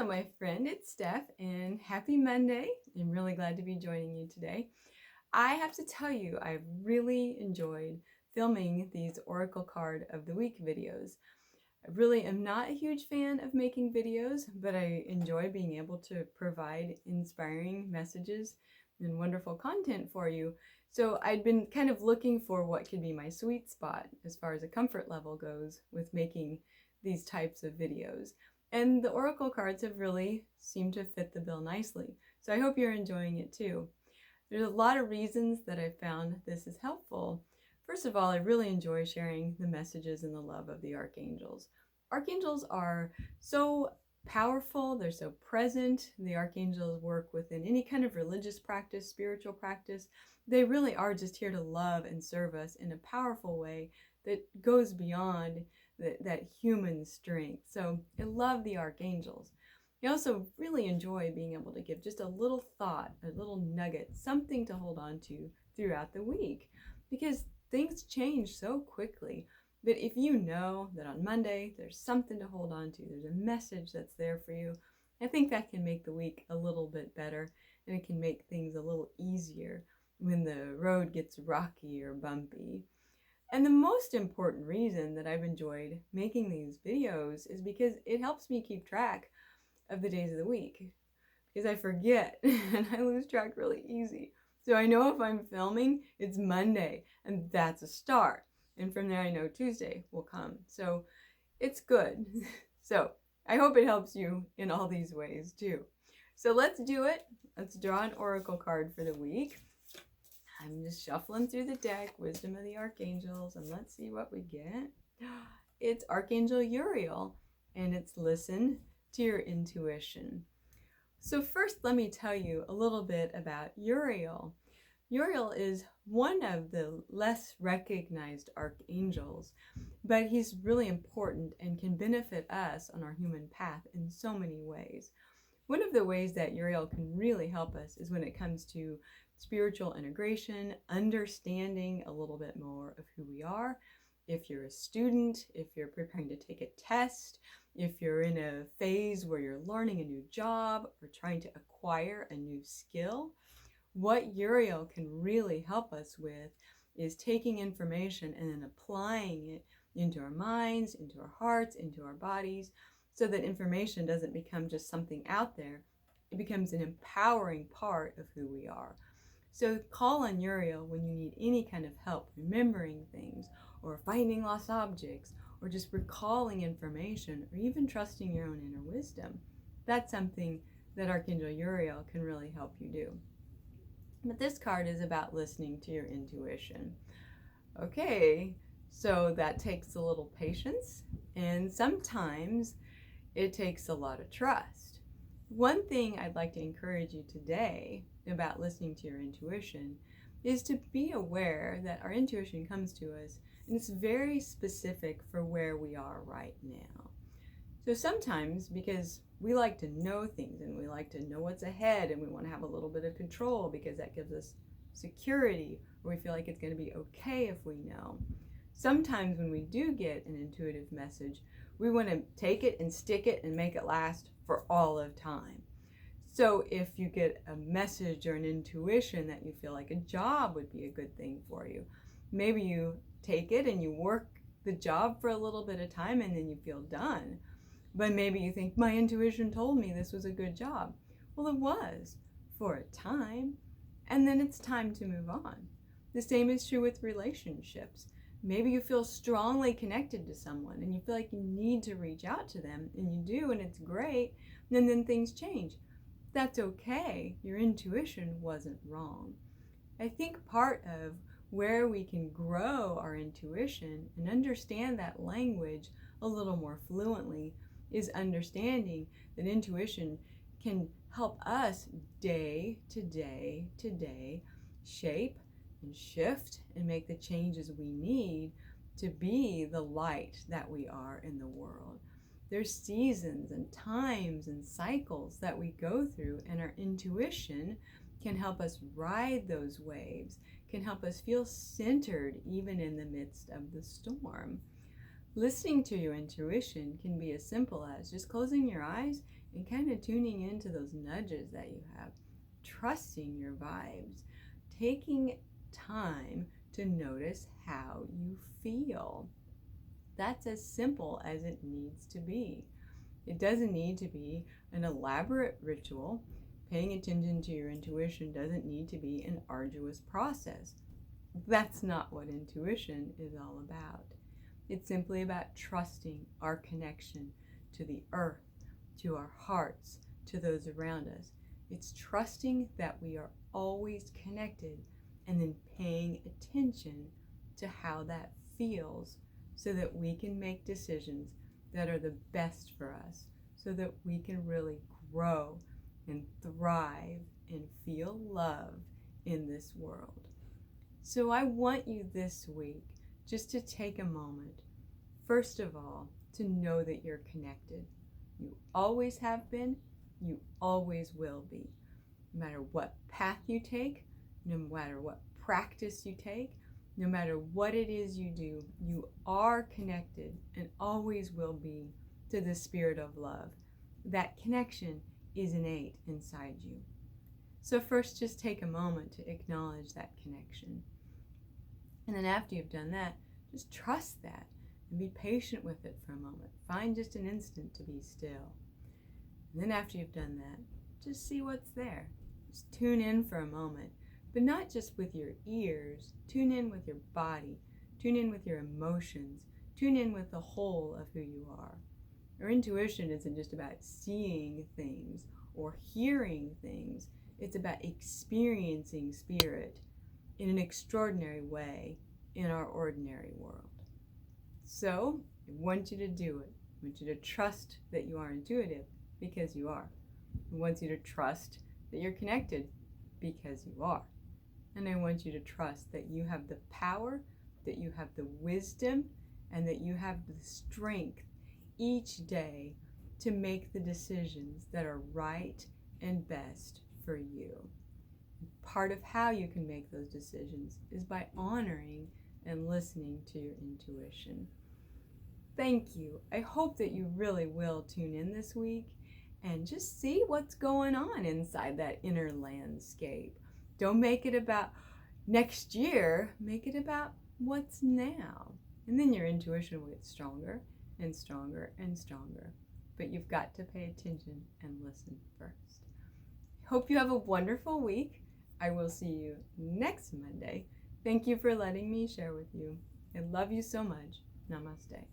Hello, my friend. It's Steph, and happy Monday. I'm really glad to be joining you today. I have to tell you, I've really enjoyed filming these Oracle Card of the Week videos. I really am not a huge fan of making videos, but I enjoy being able to provide inspiring messages and wonderful content for you. So I'd been kind of looking for what could be my sweet spot as far as a comfort level goes with making these types of videos. And the Oracle cards have really seemed to fit the bill nicely. So I hope you're enjoying it too. There's a lot of reasons that I found this is helpful. First of all, I really enjoy sharing the messages and the love of the archangels. Archangels are so powerful, they're so present. The archangels work within any kind of religious practice, spiritual practice. They really are just here to love and serve us in a powerful way that goes beyond that human strength. So I love the archangels. I also really enjoy being able to give just a little thought, a little nugget, something to hold on to throughout the week, because things change so quickly. But if you know that on Monday there's something to hold on to, there's a message that's there for you, I think that can make the week a little bit better, and it can make things a little easier when the road gets rocky or bumpy. And the most important reason that I've enjoyed making these videos is because it helps me keep track of the days of the week, because I forget and I lose track really easy. So I know if I'm filming, it's Monday, and that's a start. And from there, I know Tuesday will come. So it's good. So I hope it helps you in all these ways too. So let's do it. Let's draw an oracle card for the week. I'm just shuffling through the deck, Wisdom of the Archangels, and let's see what we get. It's Archangel Uriel, and it's listen to your intuition. So first, let me tell you a little bit about Uriel. Uriel is one of the less recognized archangels, but he's really important and can benefit us on our human path in so many ways. One of the ways that Uriel can really help us is when it comes to spiritual integration, understanding a little bit more of who we are. If you're a student, if you're preparing to take a test, if you're in a phase where you're learning a new job or trying to acquire a new skill, what Uriel can really help us with is taking information and then applying it into our minds, into our hearts, into our bodies, so that information doesn't become just something out there. It becomes an empowering part of who we are. So call on Uriel when you need any kind of help remembering things, or finding lost objects, or just recalling information, or even trusting your own inner wisdom. That's something that Archangel Uriel can really help you do. But this card is about listening to your intuition. Okay, so that takes a little patience, and sometimes it takes a lot of trust. One thing I'd like to encourage you today about listening to your intuition is to be aware that our intuition comes to us and it's very specific for where we are right now. So sometimes, because we like to know things and we like to know what's ahead and we want to have a little bit of control because that gives us security, or we feel like it's going to be okay if we know. Sometimes when we do get an intuitive message, we want to take it and stick it and make it last for all of time. So if you get a message or an intuition that you feel like a job would be a good thing for you, maybe you take it and you work the job for a little bit of time and then you feel done. But maybe you think, my intuition told me this was a good job. Well, it was for a time, and then it's time to move on. The same is true with relationships. Maybe you feel strongly connected to someone and you feel like you need to reach out to them, and you do, and it's great, and then things change. That's okay. Your intuition wasn't wrong. I think part of where we can grow our intuition and understand that language a little more fluently is understanding that intuition can help us day to day to day shape and shift and make the changes we need to be the light that we are in the world. There's seasons and times and cycles that we go through, and our intuition can help us ride those waves, can help us feel centered even in the midst of the storm. Listening to your intuition can be as simple as just closing your eyes and kind of tuning into those nudges that you have, trusting your vibes, taking time to notice how you feel. That's as simple as it needs to be. It doesn't need to be an elaborate ritual. Paying attention to your intuition doesn't need to be an arduous process. That's not what intuition is all about. It's simply about trusting our connection to the earth, to our hearts, to those around us. It's trusting that we are always connected and then paying attention to how that feels so that we can make decisions that are the best for us, so that we can really grow and thrive and feel love in this world. So I want you this week just to take a moment, first of all, to know that you're connected. You always have been, you always will be. No matter what path you take, no matter what practice you take, no matter what it is you do, you are connected and always will be to the spirit of love. That connection is innate inside you. So first, just take a moment to acknowledge that connection. And then after you've done that, just trust that and be patient with it for a moment. Find just an instant to be still. And then after you've done that, just see what's there. Just tune in for a moment, but not just with your ears. Tune in with your body. Tune in with your emotions. Tune in with the whole of who you are. Our intuition isn't just about seeing things or hearing things. It's about experiencing spirit in an extraordinary way in our ordinary world. So, I want you to do it. I want you to trust that you are intuitive, because you are. I want you to trust that you're connected, because you are. And I want you to trust that you have the power, that you have the wisdom, and that you have the strength each day to make the decisions that are right and best for you. Part of how you can make those decisions is by honoring and listening to your intuition. Thank you. I hope that you really will tune in this week and just see what's going on inside that inner landscape. Don't make it about next year, make it about what's now. And then your intuition will get stronger and stronger and stronger. But you've got to pay attention and listen first. Hope you have a wonderful week. I will see you next Monday. Thank you for letting me share with you. I love you so much. Namaste.